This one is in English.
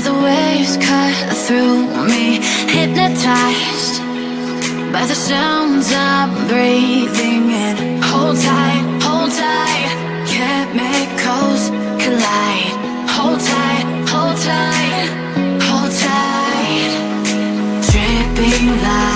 the waves cut through me, hypnotized by the sounds I'm breathing in. Hold tight, chemicals collide. Hold tight, hold tight, hold tight. Dripping light.